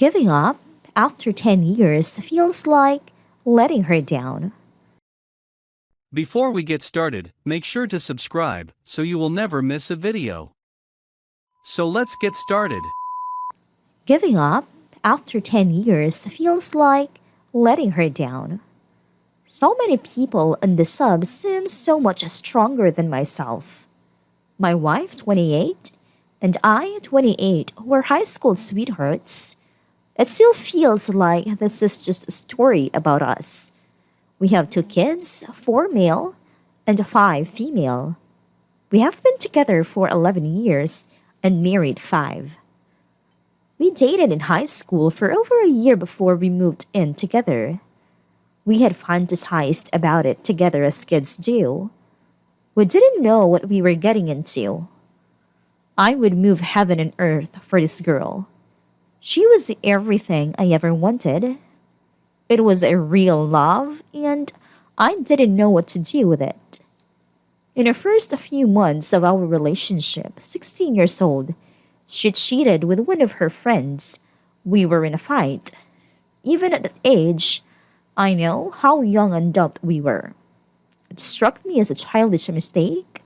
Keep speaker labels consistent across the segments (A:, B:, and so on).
A: Giving up after 10 years feels like letting her down.
B: Before we get started, make sure to subscribe so you will never miss a video. So let's get started.
A: Giving up after 10 years feels like letting her down. So many people in the sub seem so much stronger than myself. My wife, 28, and I, 28, were high school sweethearts. It still feels like this is just a story about us. We have 2 kids, 4 male and 5 female. We have been together for 11 years and married 5. We dated in high school for over a year before we moved in together. We had fantasized about it together as kids do. We didn't know what we were getting into. I would move heaven and earth for this girl. She was everything I ever wanted. It was a real love, and I didn't know what to do with it. In the first few months of our relationship, 16 years old, she cheated with one of her friends. We were in a fight. Even at that age, I know how young and dumb we were. It struck me as a childish mistake.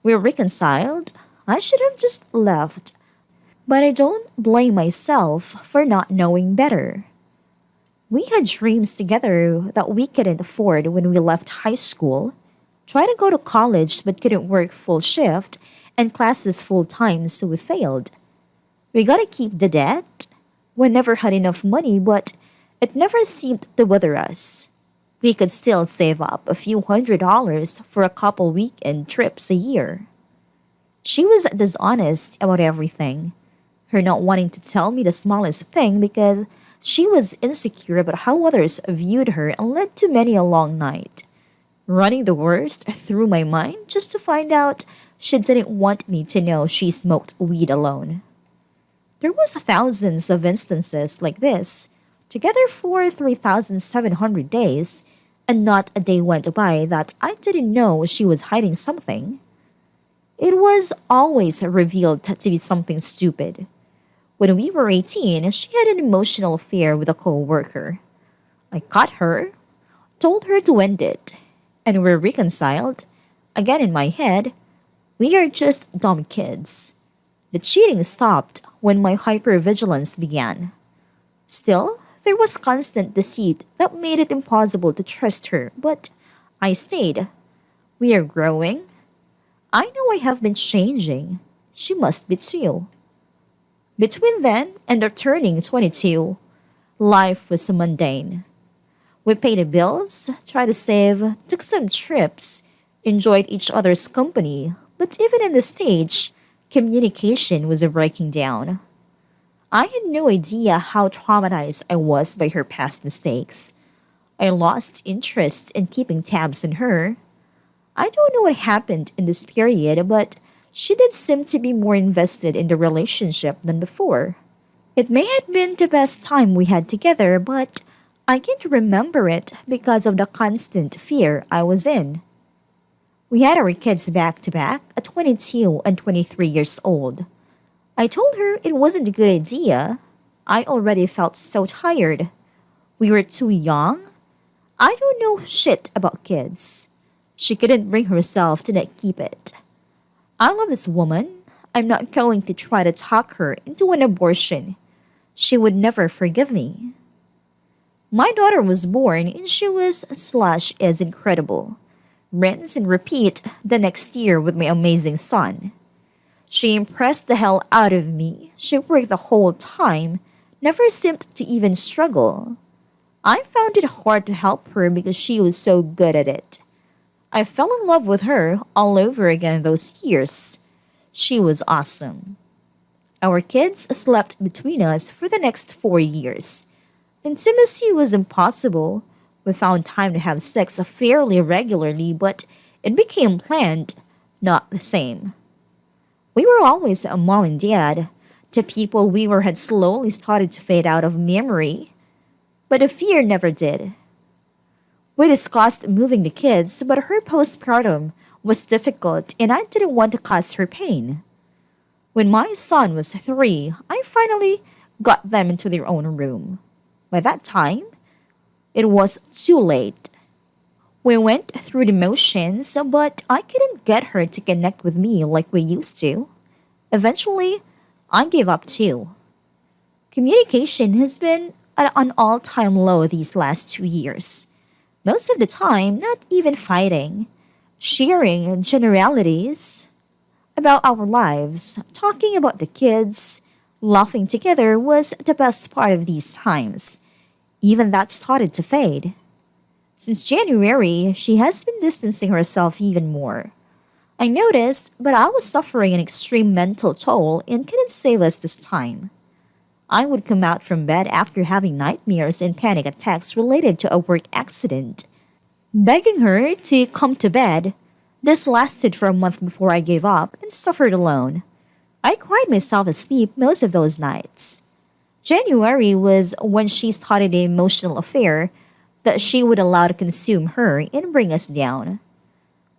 A: We reconciled. I should have just left. But I don't blame myself for not knowing better. We had dreams together that we couldn't afford when we left high school. Tried to go to college but couldn't work full shift and classes full time, so we failed. We gotta keep the debt. We never had enough money, but it never seemed to bother us. We could still save up a few $100s for a couple weekend trips a year. She was dishonest about everything. Her not wanting to tell me the smallest thing because she was insecure about how others viewed her and led to many a long night. Running the worst through my mind just to find out she didn't want me to know she smoked weed alone. There was thousands of instances like this, together for 3,700 days, and not a day went by that I didn't know she was hiding something. It was always revealed to be something stupid. When we were 18, she had an emotional affair with a co-worker. I caught her, told her to end it, and we're reconciled. Again in my head, we are just dumb kids. The cheating stopped when my hypervigilance began. Still, there was constant deceit that made it impossible to trust her, but I stayed. We are growing. I know I have been changing. She must be too. Between then and her turning 22, life was mundane. We paid the bills, tried to save, took some trips, enjoyed each other's company, but even in this stage, communication was breaking down. I had no idea how traumatized I was by her past mistakes. I lost interest in keeping tabs on her. I don't know what happened in this period, but she did seem to be more invested in the relationship than before. It may have been the best time we had together, but I can't remember it because of the constant fear I was in. We had our kids back to back at 22 and 23 years old. I told her it wasn't a good idea. I already felt so tired. We were too young. I don't know shit about kids. She couldn't bring herself to not keep it. I love this woman. I'm not going to try to talk her into an abortion. She would never forgive me. My daughter was born and she was/is incredible. Rinse and repeat the next year with my amazing son. She impressed the hell out of me. She worked the whole time, never seemed to even struggle. I found it hard to help her because she was so good at it. I fell in love with her all over again those years. She was awesome. Our kids slept between us for the next 4 years. Intimacy was impossible. We found time to have sex fairly regularly, but it became planned, not the same. We were always a mom and dad. The people we were had slowly started to fade out of memory, but the fear never did. We discussed moving the kids, but her postpartum was difficult and I didn't want to cause her pain. When my son was 3, I finally got them into their own room. By that time, it was too late. We went through the motions, but I couldn't get her to connect with me like we used to. Eventually, I gave up too. Communication has been at an all time low these last 2 years. Most of the time, not even fighting, sharing generalities about our lives, talking about the kids, laughing together was the best part of these times. Even that started to fade. Since January, she has been distancing herself even more. I noticed, but I was suffering an extreme mental toll and couldn't save us this time. I would come out from bed after having nightmares and panic attacks related to a work accident, begging her to come to bed. This lasted for a month before I gave up and suffered alone. I cried myself asleep most of those nights. January was when she started an emotional affair that she would allow to consume her and bring us down.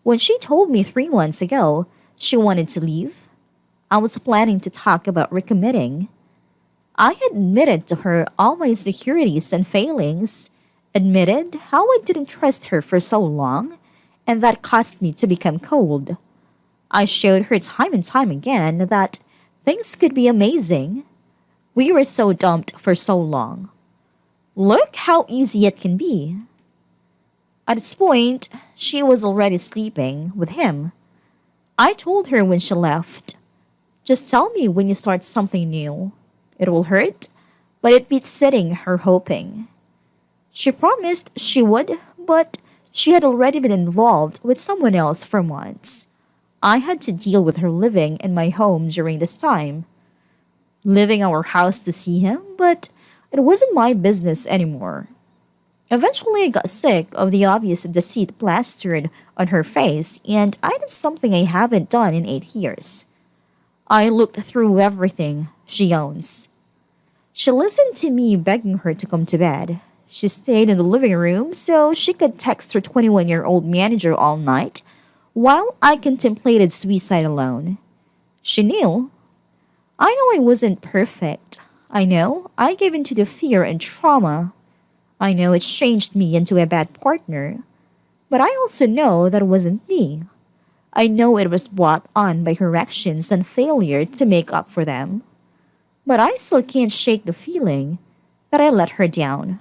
A: When she told me 3 months ago she wanted to leave, I was planning to talk about recommitting. I had admitted to her all my insecurities and failings, admitted how I didn't trust her for so long, and that caused me to become cold. I showed her time and time again that things could be amazing. We were so dumped for so long. Look how easy it can be. At this point, she was already sleeping with him. I told her when she left, just tell me when you start something new. It will hurt, but it beats sitting her hoping. She promised she would, but she had already been involved with someone else for months. I had to deal with her living in my home during this time, leaving our house to see him, but it wasn't my business anymore. Eventually, I got sick of the obvious deceit plastered on her face, and I did something I haven't done in 8 years. I looked through everything she owns. She listened to me begging her to come to bed. She stayed in the living room so she could text her 21-year-old manager all night while I contemplated suicide alone. She knew. I know I wasn't perfect. I know I gave in to the fear and trauma. I know it changed me into a bad partner. But I also know that it wasn't me. I know it was brought on by her actions and failure to make up for them. But I still can't shake the feeling that I let her down.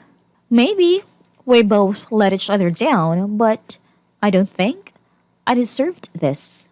A: Maybe we both let each other down, but I don't think I deserved this.